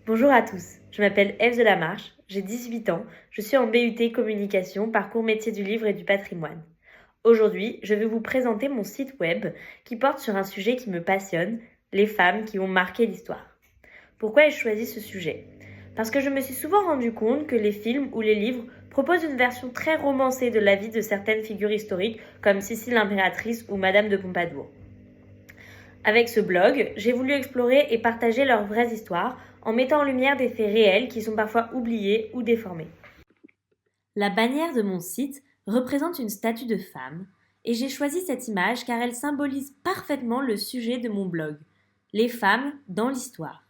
Bonjour à tous, je m'appelle Ève Delamarche, j'ai 18 ans, je suis en BUT Communication, parcours métier du livre et du patrimoine. Aujourd'hui, je vais vous présenter mon site web qui porte sur un sujet qui me passionne, les femmes qui ont marqué l'histoire. Pourquoi ai-je choisi ce sujet ? Parce que je me suis souvent rendu compte que les films ou les livres proposent une version très romancée de la vie de certaines figures historiques comme Sissi l'impératrice ou Madame de Pompadour. Avec ce blog, j'ai voulu explorer et partager leurs vraies histoires en mettant en lumière des faits réels qui sont parfois oubliés ou déformés. La bannière de mon site représente une statue de femme et j'ai choisi cette image car elle symbolise parfaitement le sujet de mon blog, les femmes dans l'histoire.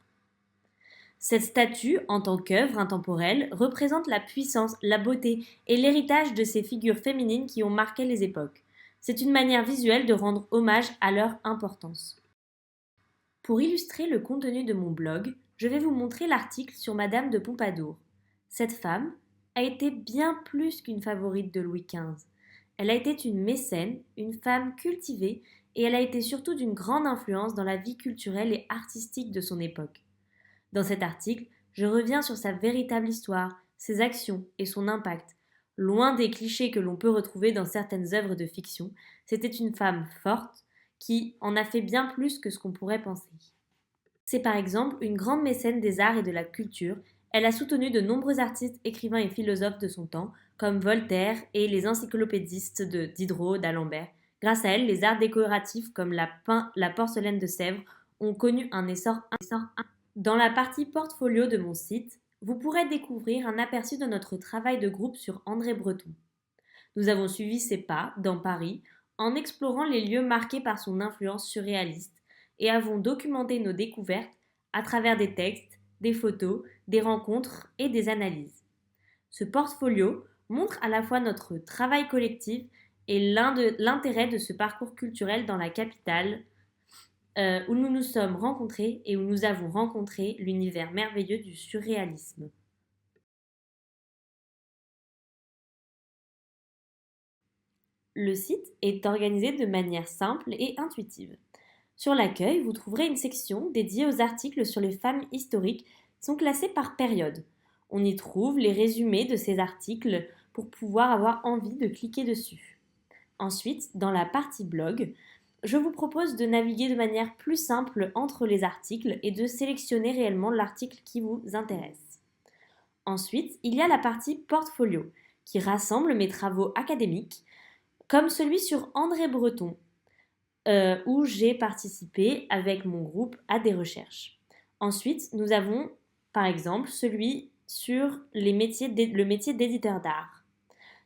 Cette statue, en tant qu'œuvre intemporelle, représente la puissance, la beauté et l'héritage de ces figures féminines qui ont marqué les époques. C'est une manière visuelle de rendre hommage à leur importance. Pour illustrer le contenu de mon blog, je vais vous montrer l'article sur Madame de Pompadour. Cette femme a été bien plus qu'une favorite de Louis XV. Elle a été une mécène, une femme cultivée et elle a été surtout d'une grande influence dans la vie culturelle et artistique de son époque. Dans cet article, je reviens sur sa véritable histoire, ses actions et son impact. Loin des clichés que l'on peut retrouver dans certaines œuvres de fiction, c'était une femme forte, qui en a fait bien plus que ce qu'on pourrait penser. C'est par exemple une grande mécène des arts et de la culture. Elle a soutenu de nombreux artistes, écrivains et philosophes de son temps, comme Voltaire et les encyclopédistes de Diderot, d'Alembert. Grâce à elle, les arts décoratifs comme la porcelaine de Sèvres ont connu un essor. Dans la partie portfolio de mon site, vous pourrez découvrir un aperçu de notre travail de groupe sur André Breton. Nous avons suivi ses pas dans Paris en explorant les lieux marqués par son influence surréaliste et avons documenté nos découvertes à travers des textes, des photos, des rencontres et des analyses. Ce portfolio montre à la fois notre travail collectif et l'intérêt de ce parcours culturel dans la capitale où nous nous sommes rencontrés et où nous avons rencontré l'univers merveilleux du surréalisme. Le site est organisé de manière simple et intuitive. Sur l'accueil, vous trouverez une section dédiée aux articles sur les femmes historiques qui sont classés par période. On y trouve les résumés de ces articles pour pouvoir avoir envie de cliquer dessus. Ensuite, dans la partie blog, je vous propose de naviguer de manière plus simple entre les articles et de sélectionner réellement l'article qui vous intéresse. Ensuite, il y a la partie portfolio qui rassemble mes travaux académiques comme celui sur André Breton, où j'ai participé avec mon groupe à des recherches. Ensuite, nous avons par exemple celui sur le métier d'éditeur d'art.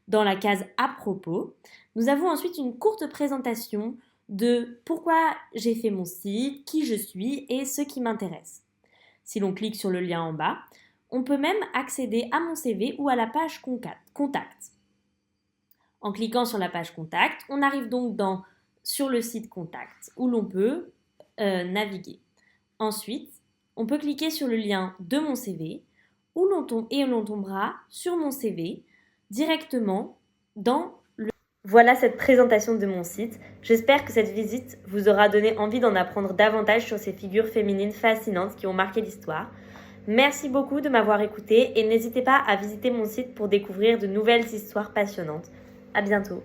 Dans la case à propos, nous avons ensuite une courte présentation de pourquoi j'ai fait mon site, qui je suis et ce qui m'intéresse. Si l'on clique sur le lien en bas, on peut même accéder à mon CV ou à la page contact. En cliquant sur la page contact, on arrive donc sur le site contact où l'on peut naviguer. Ensuite, on peut cliquer sur le lien de mon CV et l'on tombera sur mon CV directement dans le... Voilà cette présentation de mon site. J'espère que cette visite vous aura donné envie d'en apprendre davantage sur ces figures féminines fascinantes qui ont marqué l'histoire. Merci beaucoup de m'avoir écouté et n'hésitez pas à visiter mon site pour découvrir de nouvelles histoires passionnantes. À bientôt.